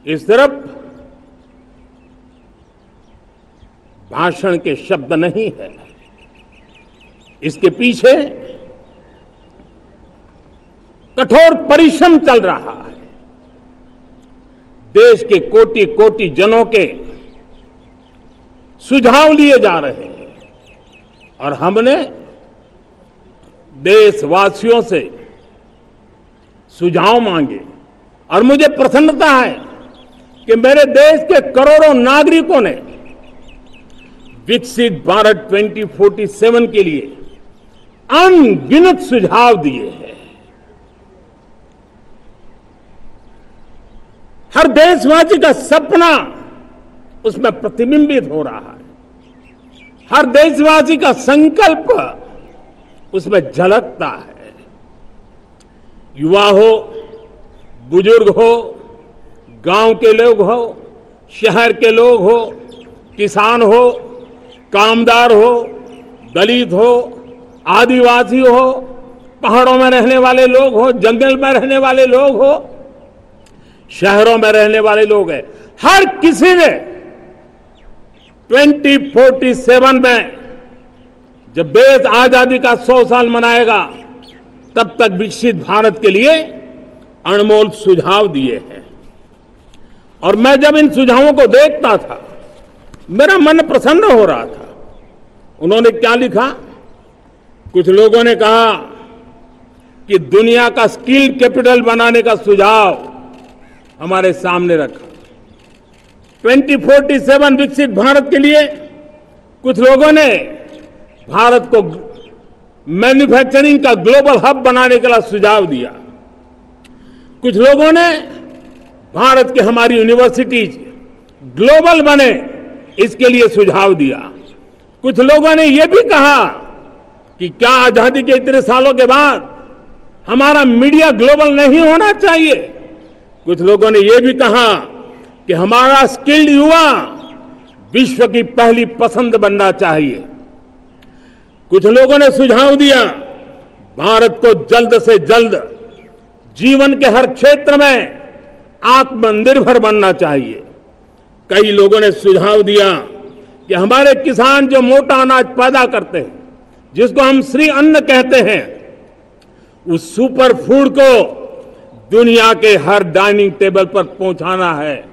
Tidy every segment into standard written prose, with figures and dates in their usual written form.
ये सिर्फ भाषण के शब्द नहीं है, इसके पीछे कठोर परिश्रम चल रहा है। देश के कोटि कोटि जनों के सुझाव लिए जा रहे हैं और हमने देशवासियों से सुझाव मांगे और मुझे प्रसन्नता है कि मेरे देश के करोड़ों नागरिकों ने विकसित भारत 2047 के लिए अनगिनत सुझाव दिए हैं। हर देशवासी का सपना उसमें प्रतिबिंबित हो रहा है, हर देशवासी का संकल्प उसमें झलकता है। युवा हो, बुजुर्ग हो, गांव के लोग हो, शहर के लोग हो, किसान हो, कामदार हो, दलित हो, आदिवासी हो, पहाड़ों में रहने वाले लोग हो, जंगल में रहने वाले लोग हो, शहरों में रहने वाले लोग हैं, हर किसी ने 2047 में जब देश आजादी का 100 साल मनाएगा तब तक विकसित भारत के लिए अनमोल सुझाव दिए हैं। और मैं जब इन सुझावों को देखता था मेरा मन प्रसन्न हो रहा था। उन्होंने क्या लिखा? कुछ लोगों ने कहा कि दुनिया का स्किल कैपिटल बनाने का सुझाव हमारे सामने रखा। 2047 विकसित भारत के लिए कुछ लोगों ने भारत को मैन्युफैक्चरिंग का ग्लोबल हब बनाने का सुझाव दिया। कुछ लोगों ने भारत की हमारी यूनिवर्सिटीज ग्लोबल बने इसके लिए सुझाव दिया। कुछ लोगों ने यह भी कहा कि क्या आजादी के इतने सालों के बाद हमारा मीडिया ग्लोबल नहीं होना चाहिए। कुछ लोगों ने यह भी कहा कि हमारा स्किल्ड युवा विश्व की पहली पसंद बनना चाहिए। कुछ लोगों ने सुझाव दिया भारत को जल्द से जल्द जीवन के हर क्षेत्र में आत्मनिर्भर बनना चाहिए। कई लोगों ने सुझाव दिया कि हमारे किसान जो मोटा अनाज पैदा करते हैं, जिसको हम श्री अन्न कहते हैं, उस सुपर फूड को दुनिया के हर डाइनिंग टेबल पर पहुंचाना है।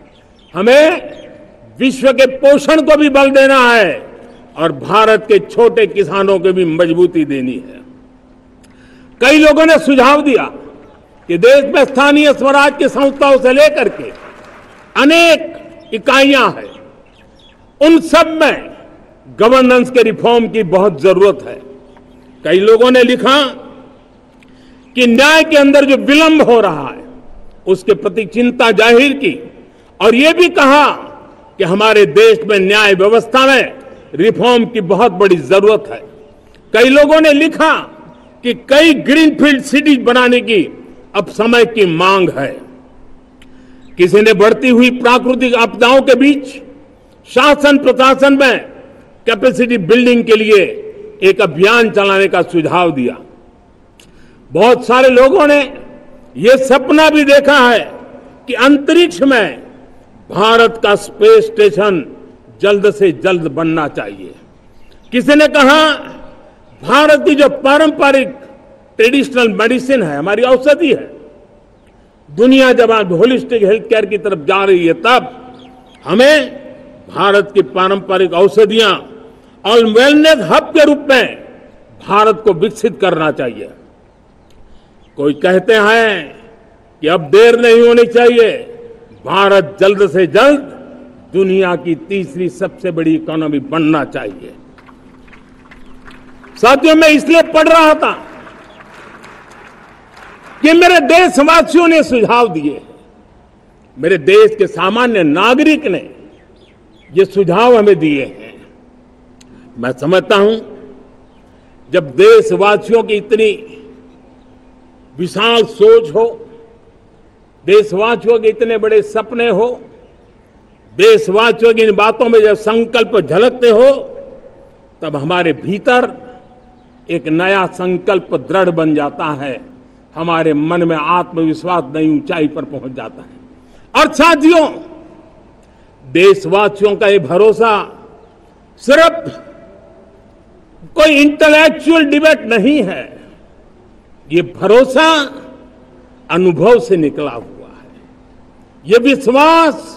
हमें विश्व के पोषण को भी बल देना है और भारत के छोटे किसानों को भी मजबूती देनी है। कई लोगों ने सुझाव दिया कि देश में स्थानीय स्वराज की संस्थाओं से लेकर के अनेक इकाइयां हैं, उन सब में गवर्नेंस के रिफॉर्म की बहुत जरूरत है। कई लोगों ने लिखा कि न्याय के अंदर जो विलंब हो रहा है उसके प्रति चिंता जाहिर की और यह भी कहा कि हमारे देश में न्याय व्यवस्था में रिफॉर्म की बहुत बड़ी जरूरत है। कई लोगों ने लिखा कि कई ग्रीनफील्ड सिटीज बनाने की अब समय की मांग है। किसी ने बढ़ती हुई प्राकृतिक आपदाओं के बीच शासन प्रशासन में कैपेसिटी बिल्डिंग के लिए एक अभियान चलाने का सुझाव दिया। बहुत सारे लोगों ने यह सपना भी देखा है कि अंतरिक्ष में भारत का स्पेस स्टेशन जल्द से जल्द बनना चाहिए। किसी ने कहा भारत की जो पारंपरिक ट्रेडिशनल मेडिसिन है, हमारी औषधि है, दुनिया जब आज होलिस्टिक हेल्थ केयर की तरफ जा रही है तब हमें भारत की पारंपरिक औषधियां और वेलनेस हब के रूप में भारत को विकसित करना चाहिए। कोई कहते हैं कि अब देर नहीं होनी चाहिए, भारत जल्द से जल्द दुनिया की तीसरी सबसे बड़ी इकोनॉमी बनना चाहिए। साथियों, मैं इसलिए पढ़ रहा था कि मेरे देशवासियों ने सुझाव दिए, मेरे देश के सामान्य नागरिक ने ये सुझाव हमें दिए हैं। मैं समझता हूं जब देशवासियों की इतनी विशाल सोच हो, देशवासियों के इतने बड़े सपने हो, देशवासियों की इन बातों में जब संकल्प झलकते हो तब हमारे भीतर एक नया संकल्प दृढ़ बन जाता है, हमारे मन में आत्मविश्वास नई ऊंचाई पर पहुंच जाता है। और साथियों, देशवासियों का ये भरोसा सिर्फ कोई इंटेलेक्चुअल डिबेट नहीं है, ये भरोसा अनुभव से निकला हुआ है। ये विश्वास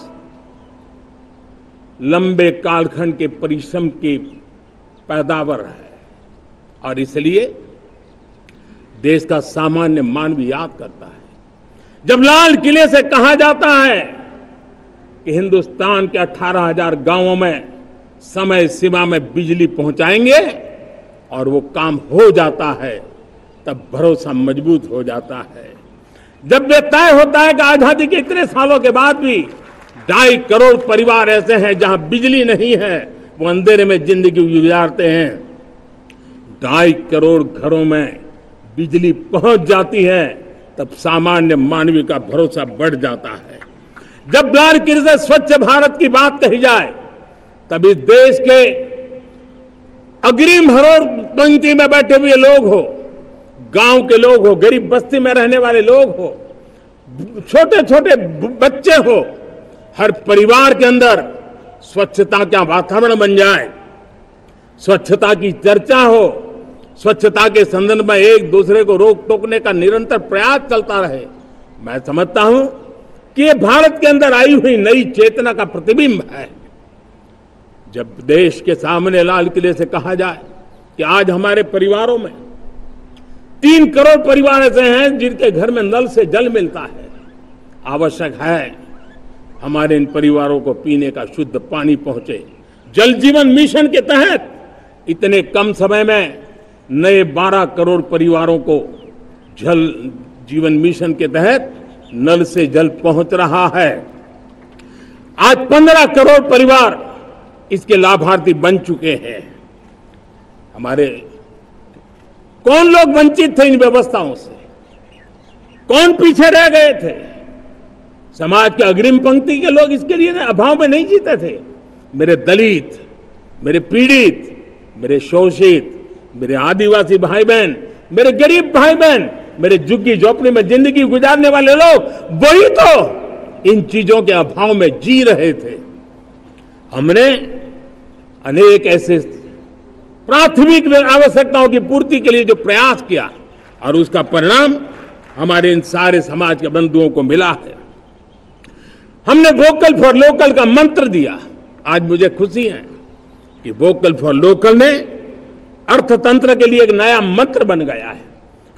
लंबे कालखंड के परिश्रम की पैदावार है और इसलिए देश का सामान्य मानव याद करता है जब लाल किले से कहा जाता है कि हिंदुस्तान के 18,000 गांवों में समय सीमा में बिजली पहुंचाएंगे और वो काम हो जाता है, तब भरोसा मजबूत हो जाता है। जब ये तय होता है कि आजादी के इतने सालों के बाद भी 2.5 करोड़ परिवार ऐसे हैं जहां बिजली नहीं है, वो अंधेरे में जिंदगी गुजारते हैं, 2.5 करोड़ घरों में बिजली पहुंच जाती है, तब सामान्य मानवीय का भरोसा बढ़ जाता है। जब लाल किले से स्वच्छ भारत की बात कही जाए, तब इस देश के अग्रिम हरोड़ पंक्ति में बैठे हुए लोग हो, गांव के लोग हो, गरीब बस्ती में रहने वाले लोग हो, छोटे छोटे बच्चे हो, हर परिवार के अंदर स्वच्छता का वातावरण बन जाए, स्वच्छता की चर्चा हो, स्वच्छता के संदर्भ में एक दूसरे को रोक टोकने का निरंतर प्रयास चलता रहे। मैं समझता हूं कि ये भारत के अंदर आई हुई नई चेतना का प्रतिबिंब है। जब देश के सामने लाल किले से कहा जाए कि आज हमारे परिवारों में 3 करोड़ परिवार ऐसे हैं जिनके घर में नल से जल मिलता है, आवश्यक है हमारे इन परिवारों को पीने का शुद्ध पानी पहुंचे। जल जीवन मिशन के तहत इतने कम समय में नए 12 करोड़ परिवारों को जल जीवन मिशन के तहत नल से जल पहुंच रहा है। आज 15 करोड़ परिवार इसके लाभार्थी बन चुके हैं। हमारे कौन लोग वंचित थे इन व्यवस्थाओं से, कौन पीछे रह गए थे? समाज के अग्रिम पंक्ति के लोग इसके लिए अभाव में नहीं जीते थे। मेरे दलित, मेरे पीड़ित, मेरे शोषित, मेरे आदिवासी भाई बहन, मेरे गरीब भाई बहन, मेरे झुग्गी झोपड़ी में जिंदगी गुजारने वाले लोग, वही तो इन चीजों के अभाव में जी रहे थे। हमने अनेक ऐसे प्राथमिक आवश्यकताओं की पूर्ति के लिए जो प्रयास किया और उसका परिणाम हमारे इन सारे समाज के बंधुओं को मिला है। हमने वोकल फॉर लोकल का मंत्र दिया। आज मुझे खुशी है कि वोकल फॉर लोकल ने अर्थतंत्र के लिए एक नया मंत्र बन गया है।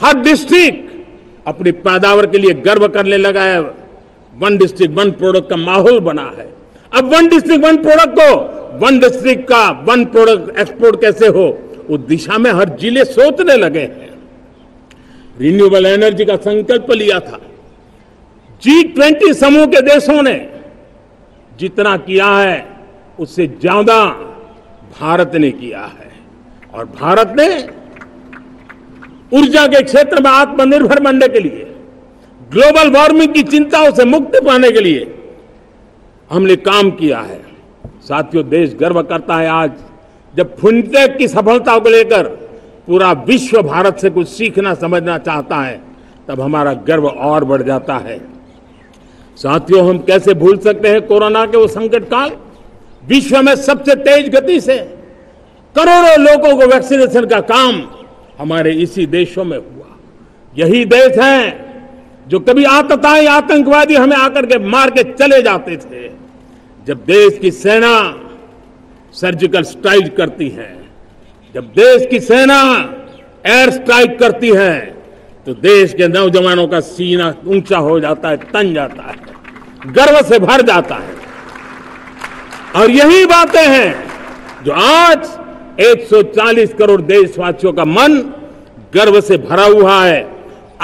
हर डिस्ट्रिक्ट अपनी पैदावार के लिए गर्व करने लगा है। 1 डिस्ट्रिक्ट 1 प्रोडक्ट का माहौल बना है। अब 1 डिस्ट्रिक्ट 1 प्रोडक्ट को 1 डिस्ट्रिक्ट का 1 प्रोडक्ट एक्सपोर्ट कैसे हो, उस दिशा में हर जिले सोचने लगे हैं। रिन्यूएबल एनर्जी का संकल्प लिया था। G20 समूह के देशों ने जितना किया है उससे ज्यादा भारत ने किया है और भारत ने ऊर्जा के क्षेत्र में आत्मनिर्भर बनने के लिए, ग्लोबल वार्मिंग की चिंताओं से मुक्ति पाने के लिए हमने काम किया है। साथियों, देश गर्व करता है आज जब फिनटेक की सफलता को लेकर पूरा विश्व भारत से कुछ सीखना समझना चाहता है, तब हमारा गर्व और बढ़ जाता है। साथियों, हम कैसे भूल सकते हैं कोरोना के वो संकट काल। विश्व में सबसे तेज गति से करोड़ों लोगों को वैक्सीनेशन का काम हमारे इसी देशों में हुआ। यही देश हैं जो कभी आतताई आतंकवादी हमें आकर के मार के चले जाते थे। जब देश की सेना सर्जिकल स्ट्राइक करती है, जब देश की सेना एयर स्ट्राइक करती है, तो देश के नौजवानों का सीना ऊंचा हो जाता है, तन जाता है, गर्व से भर जाता है। और यही बातें हैं जो आज 140 करोड़ देशवासियों का मन गर्व से भरा हुआ है,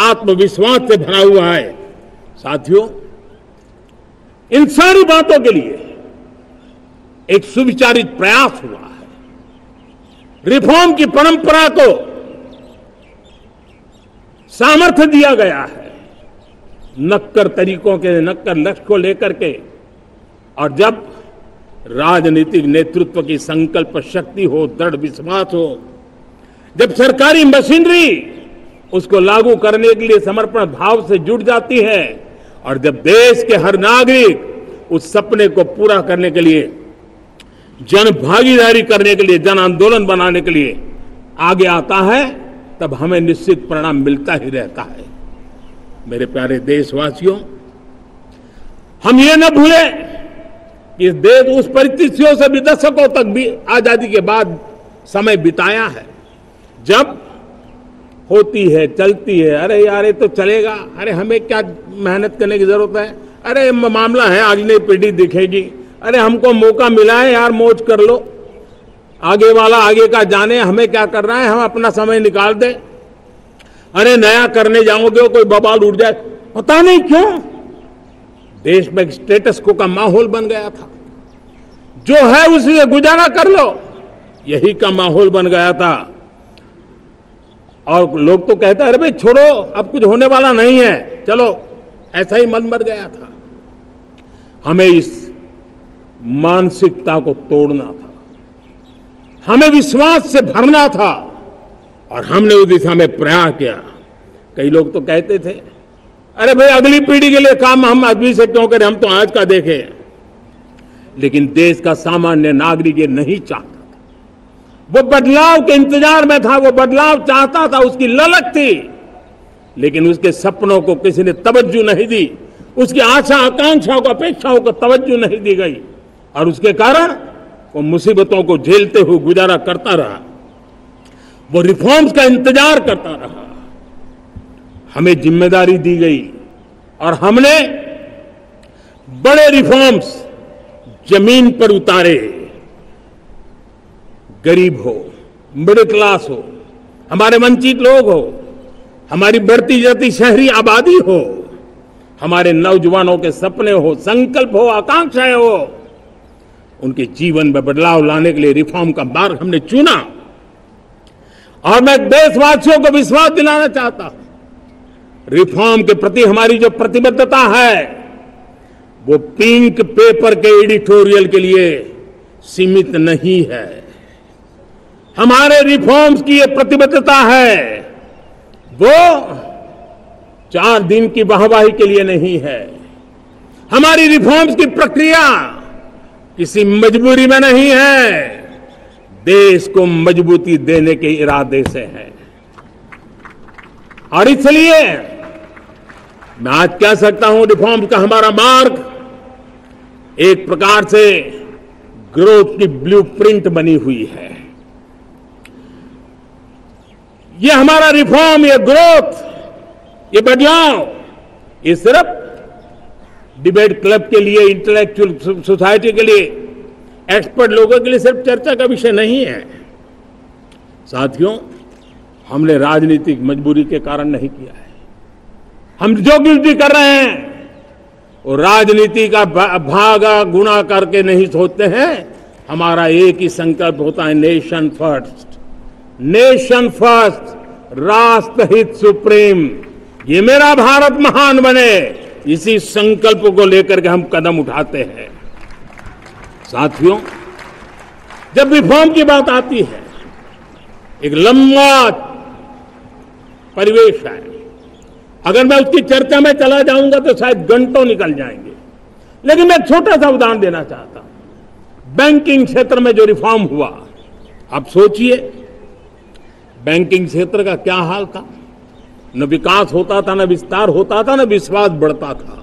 आत्मविश्वास से भरा हुआ है। साथियों, इन सारी बातों के लिए एक सुविचारित प्रयास हुआ है। रिफॉर्म की परंपरा को सामर्थ्य दिया गया है, नक्कर तरीकों के, नक्कर लक्ष्य को लेकर के। और जब राजनीतिक नेतृत्व की संकल्प शक्ति हो, दृढ़ विश्वास हो, जब सरकारी मशीनरी उसको लागू करने के लिए समर्पण भाव से जुट जाती है और जब देश के हर नागरिक उस सपने को पूरा करने के लिए, जन भागीदारी करने के लिए, जन आंदोलन बनाने के लिए आगे आता है, तब हमें निश्चित परिणाम मिलता ही रहता है। मेरे प्यारे देशवासियों, हम ये न भूलें कि इस देश उस परिस्थितियों से भी दशकों तक भी आजादी के बाद समय बिताया है, जब होती है, चलती है, अरे यार ये तो चलेगा, अरे हमें क्या मेहनत करने की जरूरत है, अरे मामला है अगली पीढ़ी दिखेगी, अरे हमको मौका मिला है यार, मौज कर लो, आगे वाला आगे का जाने, हमें क्या कर रहा है, हम अपना समय निकाल दें, अरे नया करने जाओगे कोई बवाल उठ जाए। पता नहीं क्यों देश में स्टेटस को का माहौल बन गया था, जो है उसी से गुजारा कर लो, यही का माहौल बन गया था। और लोग तो कहते हैं अरे भाई छोड़ो, अब कुछ होने वाला नहीं है, चलो, ऐसा ही मन बन गया था। हमें इस मानसिकता को तोड़ना था, हमें विश्वास से भरना था, और हमने उस दिशा में प्रयास किया। कई लोग तो कहते थे अरे भाई अगली पीढ़ी के लिए काम हम अभी से क्यों करें, हम तो आज का देखें। लेकिन देश का सामान्य नागरिक ये नहीं चाहता था, वो बदलाव के इंतजार में था, वो बदलाव चाहता था, उसकी ललक थी, लेकिन उसके सपनों को किसी ने तवज्जो नहीं दी, उसकी आशा आकांक्षाओं को, अपेक्षाओं को तवज्जो नहीं दी गई, और उसके कारण वो मुसीबतों को झेलते हुए गुजारा करता रहा, वो रिफॉर्म्स का इंतजार करता रहा। हमें जिम्मेदारी दी गई और हमने बड़े रिफॉर्म्स जमीन पर उतारे। गरीब हो, मिडिल क्लास हो, हमारे वंचित लोग हो, हमारी बढ़ती जाती शहरी आबादी हो, हमारे नौजवानों के सपने हो, संकल्प हो, आकांक्षाएं हो, उनके जीवन में बदलाव लाने के लिए रिफॉर्म का मार्ग हमने चुना। और मैं देशवासियों को विश्वास दिलाना चाहता हूं, रिफॉर्म के प्रति हमारी जो प्रतिबद्धता है वो पिंक पेपर के एडिटोरियल के लिए सीमित नहीं है। हमारे रिफॉर्म्स की ये प्रतिबद्धता है, वो 4 दिन की वाहवाही के लिए नहीं है। हमारी रिफॉर्म्स की प्रक्रिया किसी मजबूरी में नहीं है, देश को मजबूती देने के इरादे से है। और इसलिए मैं आज कह सकता हूं, रिफॉर्म का हमारा मार्ग एक प्रकार से ग्रोथ की ब्लूप्रिंट बनी हुई है। ये हमारा रिफॉर्म, ये ग्रोथ, ये बदलाव, ये सिर्फ डिबेट क्लब के लिए, इंटेलेक्चुअल सोसाइटी के लिए, एक्सपर्ट लोगों के लिए सिर्फ चर्चा का विषय नहीं है। साथियों, हमने राजनीतिक मजबूरी के कारण नहीं किया है। हम जो कुछ भी कर रहे हैं वो राजनीति का भागा गुणा करके नहीं सोचते हैं। हमारा एक ही संकल्प होता है, नेशन फर्स्ट, नेशन फर्स्ट, राष्ट्र हित सुप्रीम, ये मेरा भारत महान बने, इसी संकल्प को लेकर के हम कदम उठाते हैं। साथियों, जब रिफॉर्म की बात आती है, एक लंबा परिवेश है, अगर मैं उसकी चर्चा में चला जाऊंगा तो शायद घंटों निकल जाएंगे, लेकिन मैं छोटा सा उदाहरण देना चाहता हूं। बैंकिंग क्षेत्र में जो रिफॉर्म हुआ, आप सोचिए बैंकिंग क्षेत्र का क्या हाल था। न विकास होता था, न विस्तार होता था, न विश्वास बढ़ता था।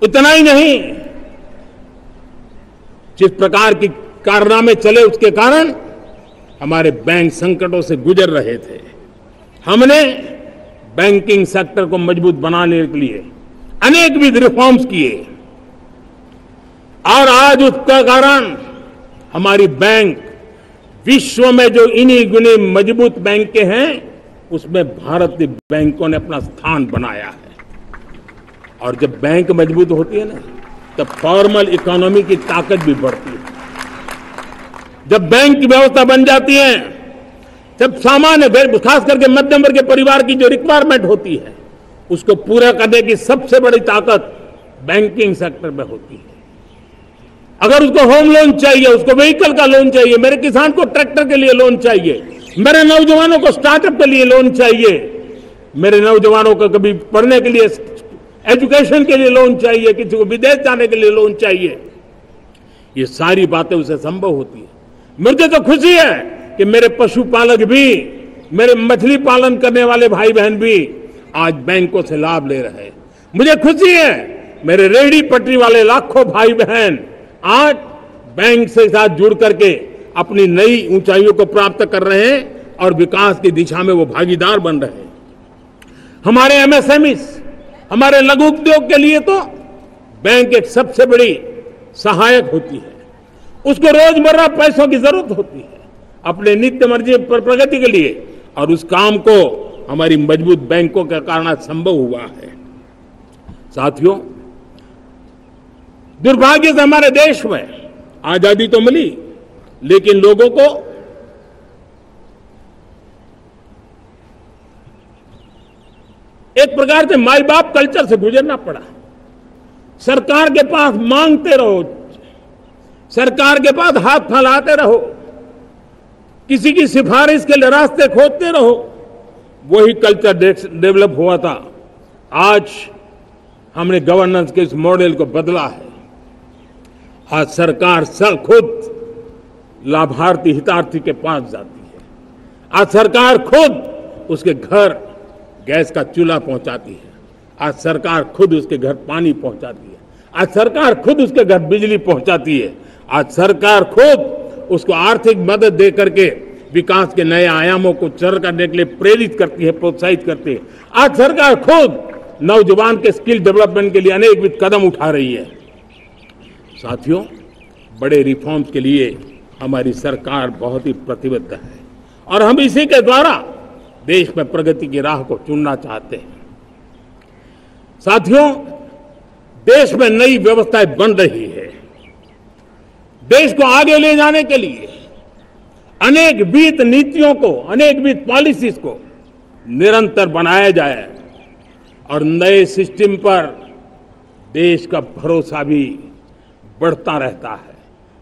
इतना ही नहीं, जिस प्रकार की कारनामे चले उसके कारण हमारे बैंक संकटों से गुजर रहे थे। हमने बैंकिंग सेक्टर को मजबूत बनाने के लिए अनेकविध रिफॉर्म्स किए, और आज उसका कारण हमारी बैंक विश्व में जो इन्हीं गुने मजबूत बैंक के हैं, उसमें भारतीय बैंकों ने अपना स्थान बनाया है। और जब बैंक मजबूत होती है ना, तब फॉर्मल इकोनॉमी की ताकत भी बढ़ती है। जब बैंक की व्यवस्था बन जाती है, जब सामान्य, खास करके मध्यम वर्ग के परिवार की जो रिक्वायरमेंट होती है, उसको पूरा करने की सबसे बड़ी ताकत बैंकिंग सेक्टर में होती है। अगर उसको होम लोन चाहिए, उसको व्हीकल का लोन चाहिए, मेरे किसान को ट्रैक्टर के लिए लोन चाहिए, मेरे नौजवानों को स्टार्टअप के लिए लोन चाहिए, मेरे नौजवानों को कभी पढ़ने के लिए एजुकेशन के लिए लोन चाहिए, किसी को विदेश जाने के लिए लोन चाहिए, ये सारी बातें उसे संभव होती है। मुझे तो खुशी है कि मेरे पशुपालक भी, मेरे मछली पालन करने वाले भाई बहन भी आज बैंकों से लाभ ले रहे हैं। मुझे खुशी है मेरे रेहड़ी पटरी वाले लाखों भाई बहन आज बैंक से साथ जुड़ करके अपनी नई ऊंचाइयों को प्राप्त कर रहे हैं और विकास की दिशा में वो भागीदार बन रहे हैं। हमारे एमएसएमईज, हमारे लघु उद्योग के लिए तो बैंक एक सबसे बड़ी सहायक होती है। उसको रोजमर्रा पैसों की जरूरत होती है अपने नित्य मर्जी पर प्रगति के लिए, और उस काम को हमारी मजबूत बैंकों के कारण संभव हुआ है। साथियों, दुर्भाग्य से हमारे देश में आजादी तो मिली, लेकिन लोगों को एक प्रकार से माई बाप कल्चर से गुजरना पड़ा। सरकार के पास मांगते रहो, सरकार के पास हाथ फैलाते रहो, किसी की सिफारिश के लिए रास्ते खोजते रहो, वही कल्चर डेवलप हुआ था। आज हमने गवर्नेंस के इस मॉडल को बदला है। आज सरकार खुद लाभार्थी हितार्थी के पास जाती है। आज सरकार खुद उसके घर गैस का चूल्हा पहुंचाती है। आज सरकार खुद उसके घर पानी पहुंचाती है। आज सरकार खुद उसके घर बिजली पहुंचाती है। आज सरकार खुद उसको आर्थिक मदद दे करके विकास के नए आयामों को सर करने के लिए प्रेरित करती है, प्रोत्साहित करती है। आज सरकार खुद नौजवान के स्किल डेवलपमेंट के लिए अनेक कदम उठा रही है। साथियों, बड़े रिफॉर्म्स के लिए हमारी सरकार बहुत ही प्रतिबद्ध है और हम इसी के द्वारा देश में प्रगति की राह को चुनना चाहते हैं। साथियों, देश में नई व्यवस्थाएं बन रही है। देश को आगे ले जाने के लिए अनेक वित्त नीतियों को, अनेक वित्त पॉलिसीज को निरंतर बनाया जाए और नए सिस्टम पर देश का भरोसा भी बढ़ता रहता है,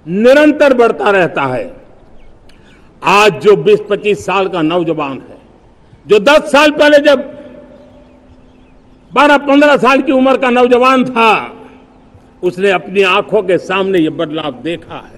निरंतर बढ़ता रहता है। आज जो 20-25 साल का नौजवान है, जो 10 साल पहले जब 12-15 साल की उम्र का नौजवान था, उसने अपनी आंखों के सामने ये बदलाव देखा है।